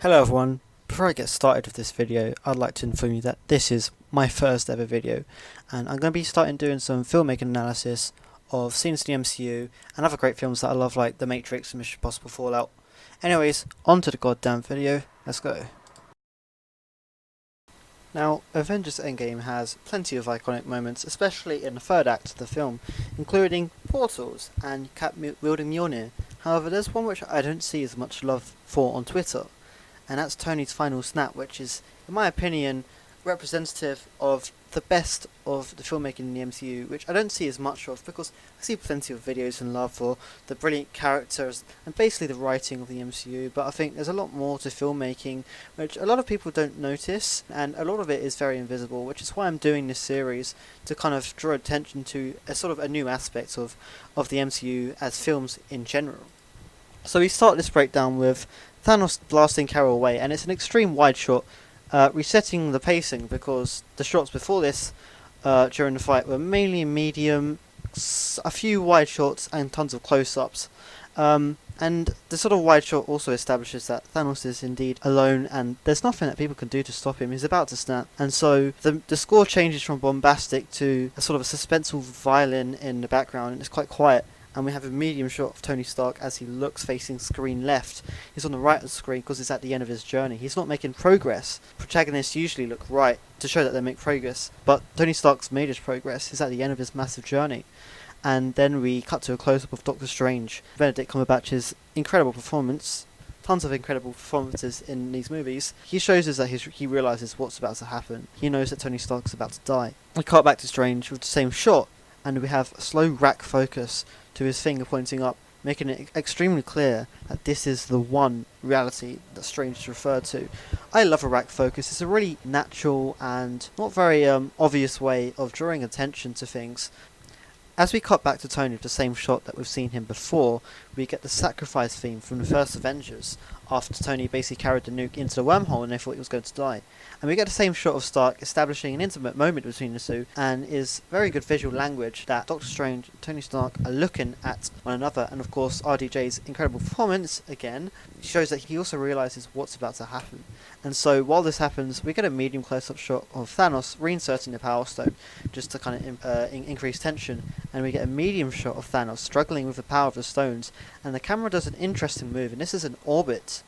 Hello everyone, before I get started with this video, I'd like to inform you that this is my first ever video and I'm going to be starting doing some filmmaking analysis of scenes in the MCU and other great films that I love like The Matrix and Mission Impossible Fallout. Anyways, on to the goddamn video, let's go. Now, Avengers Endgame has plenty of iconic moments, especially in the third act of the film, including portals and Cap wielding Mjolnir. However, there's one which I don't see as much love for on Twitter, and that's Tony's final snap, which is, in my opinion, representative of the best of the filmmaking in the MCU, which I don't see as much of because I see plenty of videos and love for the brilliant characters and basically the writing of the MCU, but I think there's a lot more to filmmaking which a lot of people don't notice, and a lot of it is very invisible, which is why I'm doing this series, to kind of draw attention to a sort of a new aspect of the MCU as films in general. So we start this breakdown with Thanos blasting Carol away, and it's an extreme wide shot, resetting the pacing because the shots before this during the fight were mainly medium, a few wide shots and tons of close-ups. And the sort of wide shot also establishes that Thanos is indeed alone and there's nothing that people can do to stop him. He's about to snap. And so the score changes from bombastic to a sort of a suspenseful violin in the background, and it's quite quiet. And we have a medium shot of Tony Stark as he looks facing screen left. He's on the right of the screen because it's at the end of his journey. He's not making progress. Protagonists usually look right to show that they make progress, but Tony Stark's made his progress. He's at the end of his massive journey. And then we cut to a close-up of Doctor Strange. Benedict Cumberbatch's incredible performance. Tons of incredible performances in these movies. He shows us that he realises what's about to happen. He knows that Tony Stark's about to die. We cut back to Strange with the same shot, and we have a slow rack focus to his finger pointing up, making it extremely clear that this is the one reality that Strange is referred to. I love a rack focus. It's a really natural and not very obvious way of drawing attention to things. As we cut back to Tony with the same shot that we've seen him before, we get the sacrifice theme from the first Avengers, after Tony basically carried the nuke into the wormhole and they thought he was going to die. And we get the same shot of Stark establishing an intimate moment between the two, and is very good visual language that Doctor Strange and Tony Stark are looking at one another. And of course RDJ's incredible performance again shows that he also realises what's about to happen. And so while this happens, we get a medium close-up shot of Thanos reinserting the Power Stone just to kind of increase tension, and we get a medium shot of Thanos struggling with the power of the stones, and the camera does an interesting move, and this is an orbit.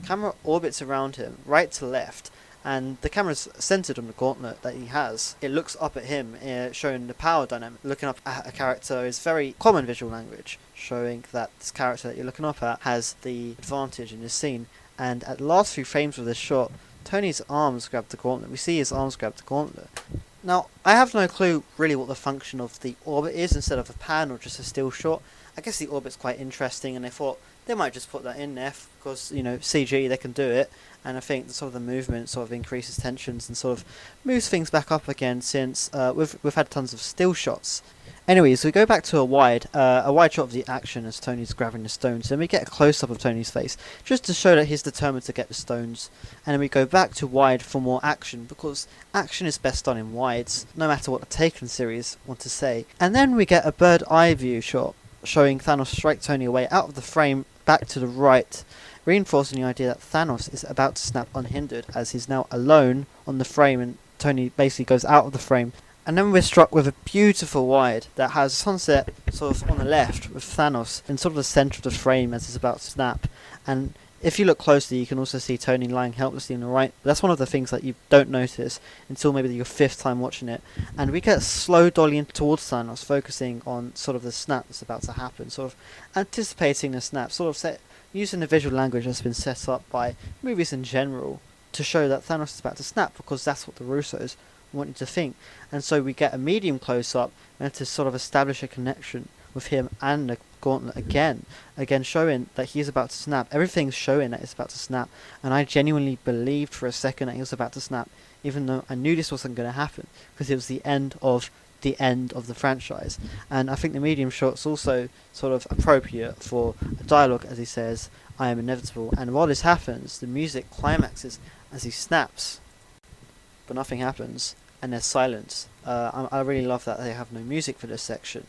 The camera orbits around him, right to left, and the camera's centered on the gauntlet that he has. It looks up at him, showing the power dynamic. Looking up at a character is very common visual language, showing that this character that you're looking up at has the advantage in this scene. And at the last few frames of this shot, Tony's arms grab the gauntlet. We see his arms grab the gauntlet. Now, I have no clue really what the function of the orbit is instead of a pan or just a still shot. I guess the orbit's quite interesting, and they thought they might just put that in there because, you know, CG, they can do it. And I think sort of the movement sort of increases tensions and sort of moves things back up again, since we've had tons of still shots. Anyways, we go back to a wide shot of the action as Tony's grabbing the stones. Then we get a close-up of Tony's face, just to show that he's determined to get the stones. And then we go back to wide for more action, because action is best done in wides, no matter what the Taken series want to say. And then we get a bird eye view shot, showing Thanos strike Tony away out of the frame, back to the right, reinforcing the idea that Thanos is about to snap unhindered, as he's now alone on the frame and Tony basically goes out of the frame. And then we're struck with a beautiful wide that has sunset sort of on the left with Thanos in sort of the centre of the frame as he's about to snap. And if you look closely, you can also see Tony lying helplessly on the right. But that's one of the things that you don't notice until maybe your fifth time watching it. And we get a slow dolly towards Thanos, focusing on sort of the snap that's about to happen, sort of anticipating the snap, sort of using the visual language that's been set up by movies in general to show that Thanos is about to snap, because that's what the Russos want you to think. And so we get a medium close-up and to sort of establish a connection with him and the gauntlet again showing that he's about to snap. Everything's showing that it's about to snap, and I genuinely believed for a second that he was about to snap, even though I knew this wasn't going to happen, because it was the end of the franchise. And I think the medium shot's also sort of appropriate for a dialogue, as he says, "I am inevitable." And while this happens, the music climaxes as he snaps, but nothing happens, and there's silence. I really love that they have no music for this section.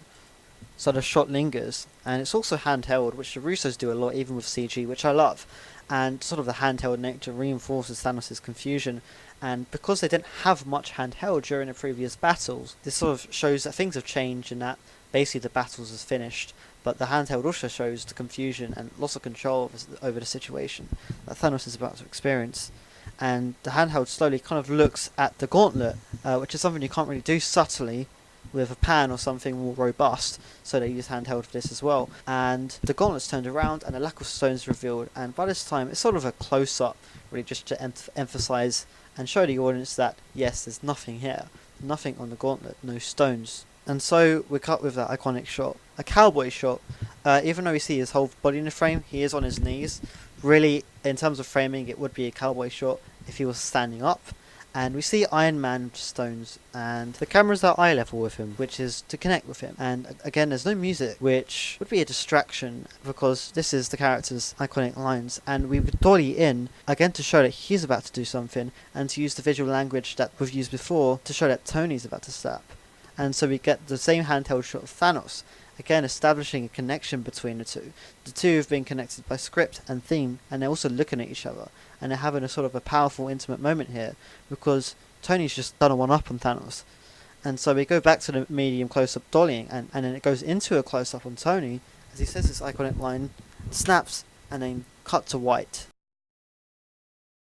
So the shot lingers, and it's also handheld, which the Russos do a lot, even with CG, which I love. and sort of the handheld nature reinforces Thanos' confusion. And because they didn't have much handheld during the previous battles, this sort of shows that things have changed and that basically the battles is finished. But the handheld also shows the confusion and loss of control over the situation that Thanos is about to experience. And the handheld slowly kind of looks at the gauntlet, which is something you can't really do subtly with a pan or something more robust, so they use handheld for this as well. And the gauntlet's turned around and a lack of stones revealed, and by this time it's sort of a close-up, really just to emphasize and show the audience that yes, there's nothing here, nothing on the gauntlet, no stones. And so we cut with that iconic shot, a cowboy shot. Even though we see his whole body in the frame, he is on his knees. Really, in terms of framing, it would be a cowboy shot if he was standing up. And we see Iron Man with stones, and the camera's at eye level with him, which is to connect with him. And again, there's no music, which would be a distraction, because this is the character's iconic lines, and we would dolly in, again to show that he's about to do something, and to use the visual language that we've used before to show that Tony's about to snap. And so we get the same handheld shot of Thanos, again establishing a connection between the two. The two have been connected by script and theme, and they're also looking at each other, and they're having a sort of a powerful, intimate moment here, because Tony's just done a one-up on Thanos. And so we go back to the medium close-up dollying, and then it goes into a close-up on Tony, as he says this iconic line, snaps, and then cut to white.